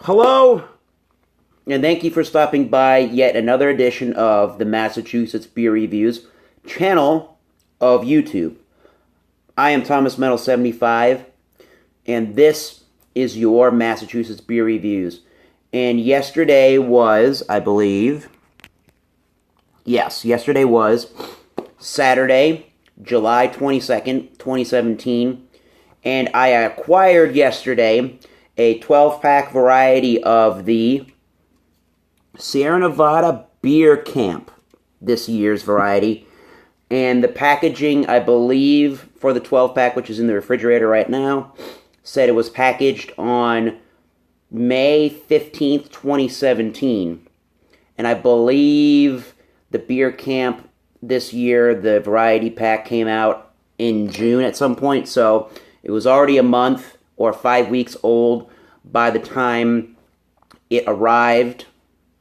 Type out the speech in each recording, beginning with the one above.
Hello, and thank you for stopping by yet another edition of the Massachusetts Beer Reviews channel of YouTube. I am Thomas Metal 75, and this is your Massachusetts Beer Reviews. And yesterday was, I believe, yesterday was Saturday, July 22nd, 2017, and I acquired yesterday a 12-pack variety of the Sierra Nevada Beer Camp, this year's variety. And the packaging, I believe, for the 12-pack, which is in the refrigerator right now, said it was packaged on May 15th, 2017. And I believe the Beer Camp this year, the variety pack came out in June at some point. So it was already a month or 5 weeks old by the time it arrived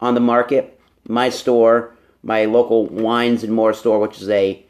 on the market. My store, my local Wines and More store, which is I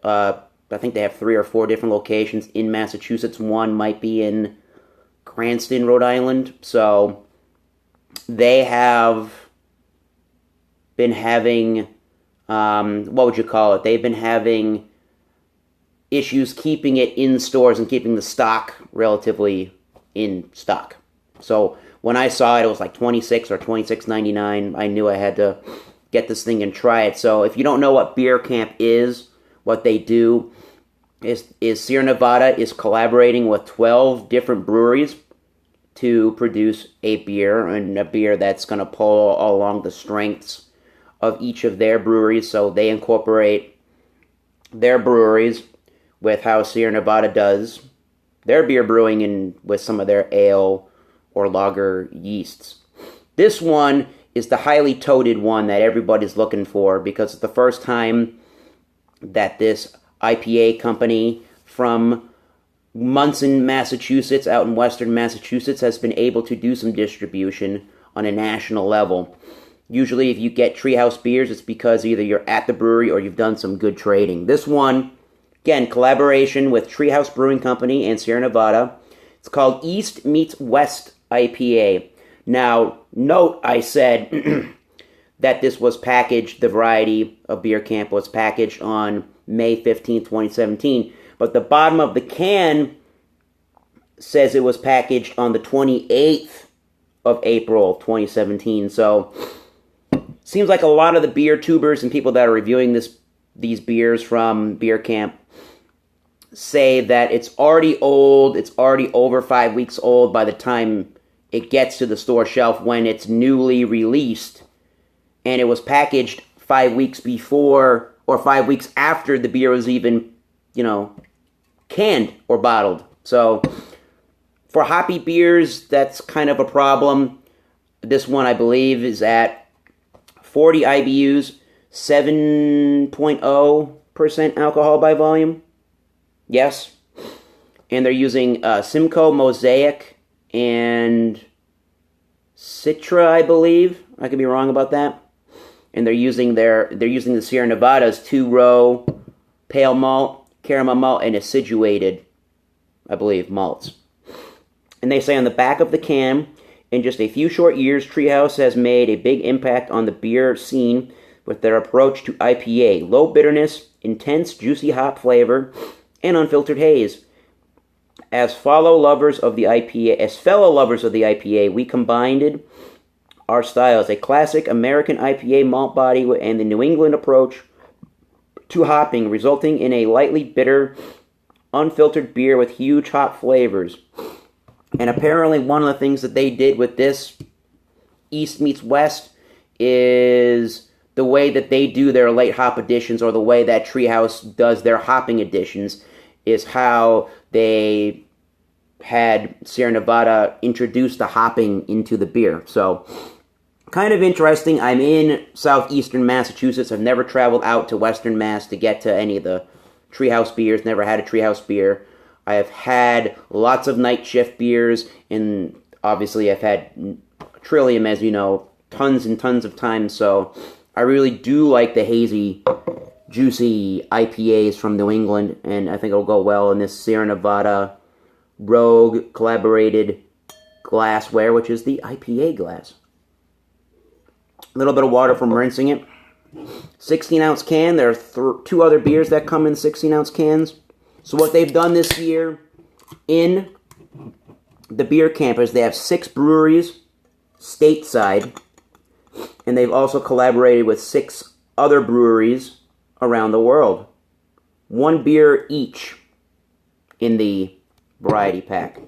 think they have 3 or 4 different locations in Massachusetts. One might be in Cranston, Rhode Island. So they have been having, what would you call it? They've been having issues keeping it in stores and keeping the stock relatively in stock. So when I saw it, it was like $26 or $26.99. I knew I had to get this thing and try it. So if you don't know what Beer Camp is, what they do is Sierra Nevada is collaborating with 12 different breweries to produce a beer, and a beer that's going to pull along the strengths of each of their breweries. So they incorporate their breweries with how Sierra Nevada does their beer brewing and with some of their ale or lager yeasts. This one is the highly touted one that everybody's looking for because it's the first time that this IPA company from Munson, Massachusetts, out in western Massachusetts, has been able to do some distribution on a national level. Usually if you get Treehouse beers, it's because either you're at the brewery or you've done some good trading. This one, again, collaboration with Treehouse Brewing Company and Sierra Nevada. It's called East Meets West IPA. Now, note I said that this was packaged, the variety of Beer Camp was packaged on May 15th, 2017. But the bottom of the can says it was packaged on the 28th of April, 2017. So, seems like a lot of the beer tubers and people that are reviewing these beers from Beer Camp say that it's already old, it's already over 5 weeks old by the time it gets to the store shelf when it's newly released, and it was packaged 5 weeks before or 5 weeks after the beer was even, canned or bottled. So for hoppy beers, that's kind of a problem. This one, I believe, is at 40 IBUs, 7.0% alcohol by volume. Yes. And they're using Simcoe, Mosaic, and Citra, I believe. I could be wrong about that. And they're using the Sierra Nevada's 2-row pale malt, caramel malt, and acidulated, I believe, malts. And they say on the back of the can, in just a few short years, Treehouse has made a big impact on the beer scene with their approach to IPA. Low bitterness, intense juicy hop flavor, and unfiltered haze. As fellow lovers of the IPA, we combined our styles, a classic American IPA malt body and the New England approach to hopping, resulting in a lightly bitter, unfiltered beer with huge hop flavors. And apparently one of the things that they did with this East Meets West is the way that they do their late hop editions, or the way that Treehouse does their hopping editions, is how they had Sierra Nevada introduce the hopping into the beer. So, kind of interesting. I'm in southeastern Massachusetts. I've never traveled out to western Mass to get to any of the Treehouse beers. Never had a Treehouse beer. I have had lots of night shift beers, and obviously I've had Trillium, as you know, tons and tons of times. So, I really do like the hazy, juicy IPAs from New England, and I think it'll go well in this Sierra Nevada Rogue collaborated glassware, which is the IPA glass. A little bit of water from rinsing it. 16-ounce can. There are 2 other beers that come in 16-ounce cans. So what they've done this year in the beer campus, they have 6 breweries stateside, and they've also collaborated with 6 other breweries around the world. 1 beer each in the variety pack.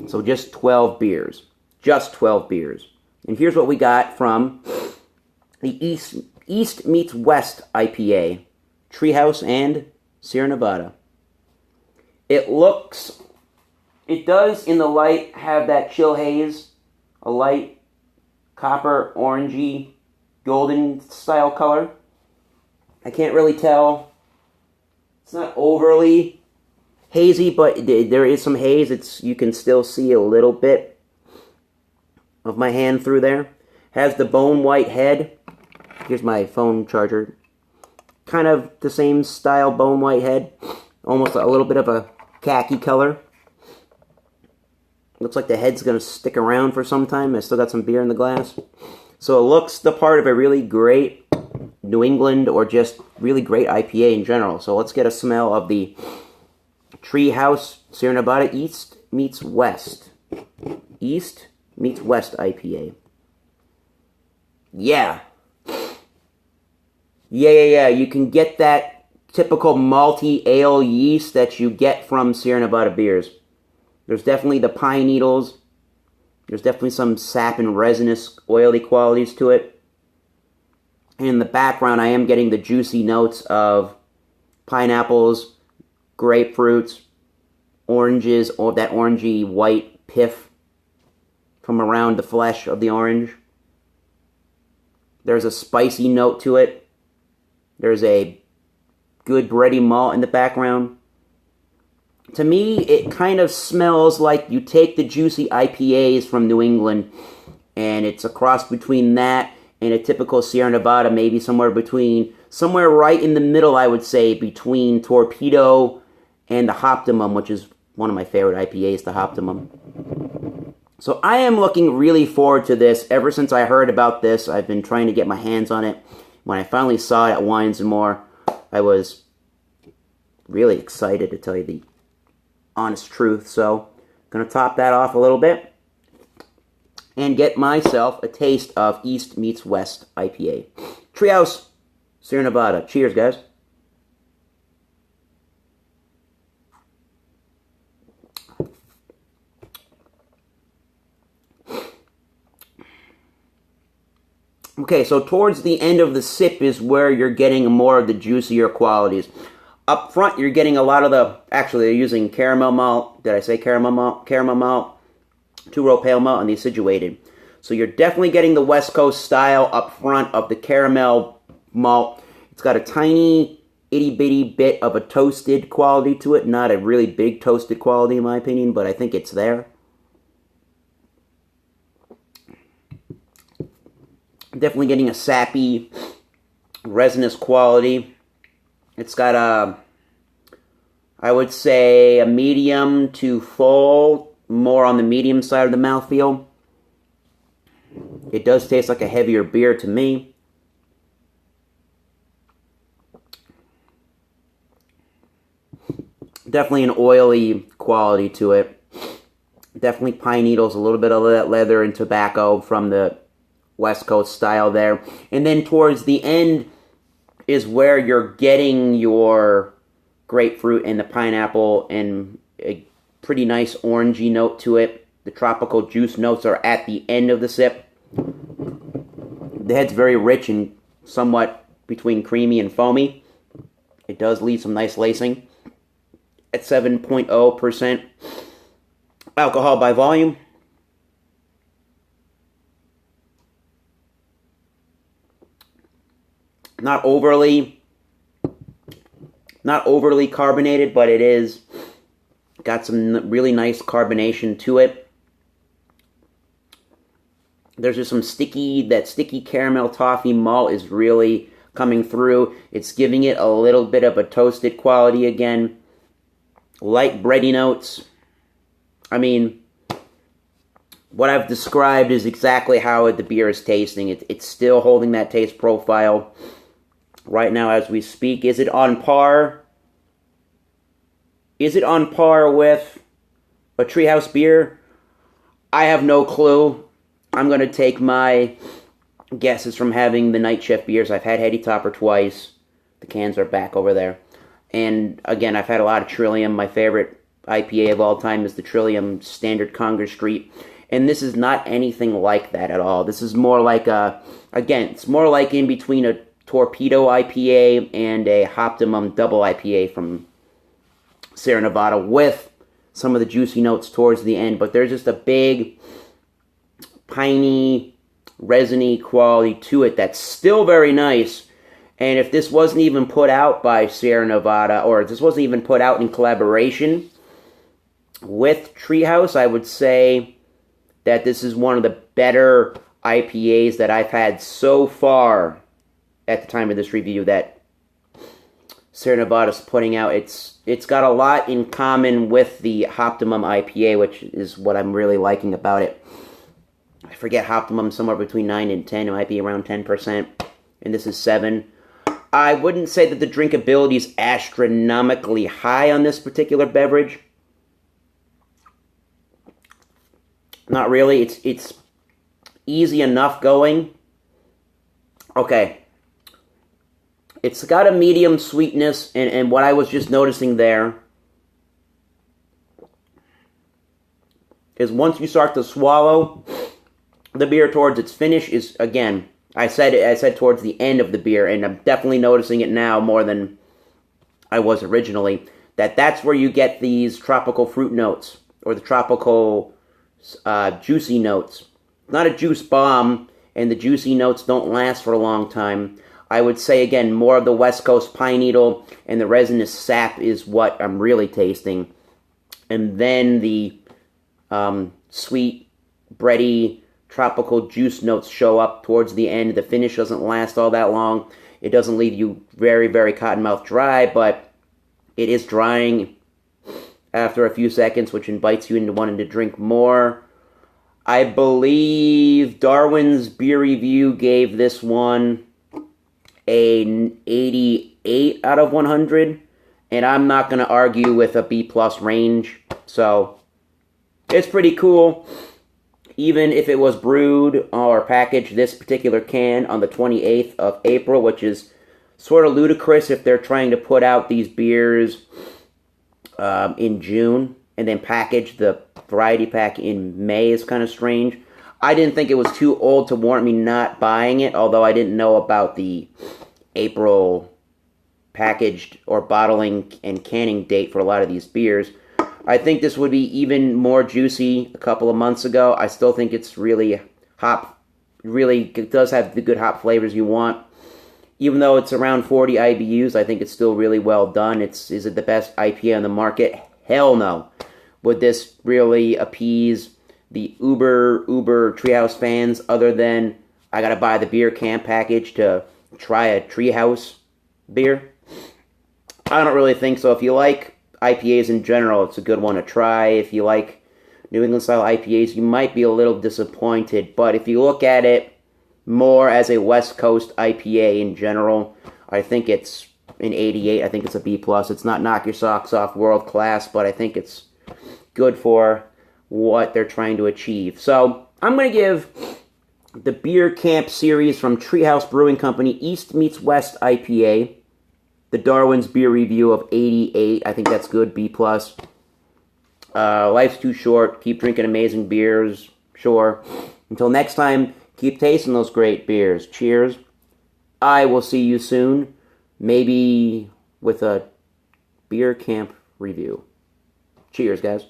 So just 12 beers. Just 12 beers. And here's what we got from the East meets West IPA. Treehouse and Sierra Nevada. It does in the light have that chill haze. A light copper, orangey, golden style color. I can't really tell. It's not overly hazy, but there is some haze. You can still see a little bit of my hand through there. Has the bone white head. Here's my phone charger. Kind of the same style bone white head. Almost a little bit of a khaki color. Looks like the head's going to stick around for some time. I still got some beer in the glass. So it looks the part of a really great New England or just really great IPA in general. So let's get a smell of the Treehouse Sierra Nevada East meets West. East meets West IPA. Yeah. Yeah. You can get that typical malty ale yeast that you get from Sierra Nevada beers. There's definitely the pine needles. There's definitely some sap and resinous, oily qualities to it. And in the background, I am getting the juicy notes of pineapples, grapefruits, oranges, or that orangey white pith from around the flesh of the orange. There's a spicy note to it. There's a good bready malt in the background. To me, it kind of smells like you take the juicy IPAs from New England, and it's a cross between that and a typical Sierra Nevada, maybe somewhere right in the middle, I would say, between Torpedo and the Optimum, which is one of my favorite IPAs, the Optimum. So I am looking really forward to this. Ever since I heard about this, I've been trying to get my hands on it. When I finally saw it at Wines & More, I was really excited, to tell you the honest truth. So, going to top that off a little bit and get myself a taste of East meets West IPA. Treehouse, Sierra Nevada. Cheers, guys. Okay, so towards the end of the sip is where you're getting more of the juicier qualities. Up front, you're getting a lot of the... Actually, they're using caramel malt. Did I say caramel malt? Caramel malt, 2-row pale malt, and the acidulated. So you're definitely getting the West Coast style up front of the caramel malt. It's got a tiny, itty-bitty bit of a toasted quality to it. Not a really big toasted quality, in my opinion, but I think it's there. Definitely getting a sappy, resinous quality. It's got I would say, a medium to full, more on the medium side of the mouthfeel. It does taste like a heavier beer to me. Definitely an oily quality to it. Definitely pine needles, a little bit of that leather and tobacco from the West Coast style there. And then towards the end is where you're getting your grapefruit and the pineapple and a pretty nice orangey note to it. The tropical juice notes are at the end of the sip. The head's very rich and somewhat between creamy and foamy. It does leave some nice lacing. At 7.0% alcohol by volume. Not overly carbonated, but it is got some really nice carbonation to it. There's just some that sticky caramel toffee malt is really coming through. It's giving it a little bit of a toasted quality again. Light bready notes. I mean, what I've described is exactly how the beer is tasting. It's still holding that taste profile right now as we speak. Is it on par? Is it on par with a Treehouse beer? I have no clue. I'm going to take my guesses from having the Night Shift beers. I've had Heady Topper twice. The cans are back over there. And again, I've had a lot of Trillium. My favorite IPA of all time is the Trillium Standard Congress Street. And this is not anything like that at all. This is more like again, it's more like in between a Torpedo IPA and a Optimum Double IPA from Sierra Nevada with some of the juicy notes towards the end. But there's just a big, piney, resiny quality to it that's still very nice. And if this wasn't even put out by Sierra Nevada, or if this wasn't even put out in collaboration with Treehouse, I would say that this is one of the better IPAs that I've had so far at the time of this review that Sierra Nevada's putting out. It's got a lot in common with the Optimum IPA, which is what I'm really liking about it. I forget, Optimum somewhere between 9 and 10. It might be around 10%, and this is 7. I wouldn't say that the drinkability is astronomically high on this particular beverage. Not really. It's easy enough going. Okay. It's got a medium sweetness, and what I was just noticing there is once you start to swallow the beer towards its finish is, again, I said towards the end of the beer, and I'm definitely noticing it now more than I was originally, that's where you get these tropical fruit notes, or the tropical juicy notes. Not a juice bomb, and the juicy notes don't last for a long time. I would say, again, more of the West Coast pine needle and the resinous sap is what I'm really tasting. And then the sweet, bready, tropical juice notes show up towards the end. The finish doesn't last all that long. It doesn't leave you very, very cottonmouth dry, but it is drying after a few seconds, which invites you into wanting to drink more. I believe Darwin's Beer Review gave this one an 88 out of 100, and I'm not going to argue with a B+ range, so it's pretty cool. Even if it was brewed or packaged this particular can on the 28th of April, which is sort of ludicrous if they're trying to put out these beers in June and then package the variety pack in May is kind of strange. I didn't think it was too old to warrant me not buying it, although I didn't know about the April packaged or bottling and canning date for a lot of these beers. I think this would be even more juicy a couple of months ago. I still think it's really it does have the good hop flavors you want. Even though it's around 40 IBUs, I think it's still really well done. Is it the best IPA on the market? Hell no. Would this really appease the uber Treehouse fans other than I gotta buy the beer can package to try a Treehouse beer? I don't really think so. If you like IPAs in general, it's a good one to try. If you like New England style IPAs, you might be a little disappointed, but if you look at it more as a West Coast IPA in general, I think it's an 88. I think it's a B+. It's not knock your socks off world class, but I think it's good for what they're trying to achieve. So I'm going to give the Beer Camp series from Treehouse Brewing Company, East Meets West IPA, the Darwin's Beer Review of 88. I think that's good, B+. Life's too short. Keep drinking amazing beers. Sure. Until next time, keep tasting those great beers. Cheers. I will see you soon. Maybe with a Beer Camp review. Cheers, guys.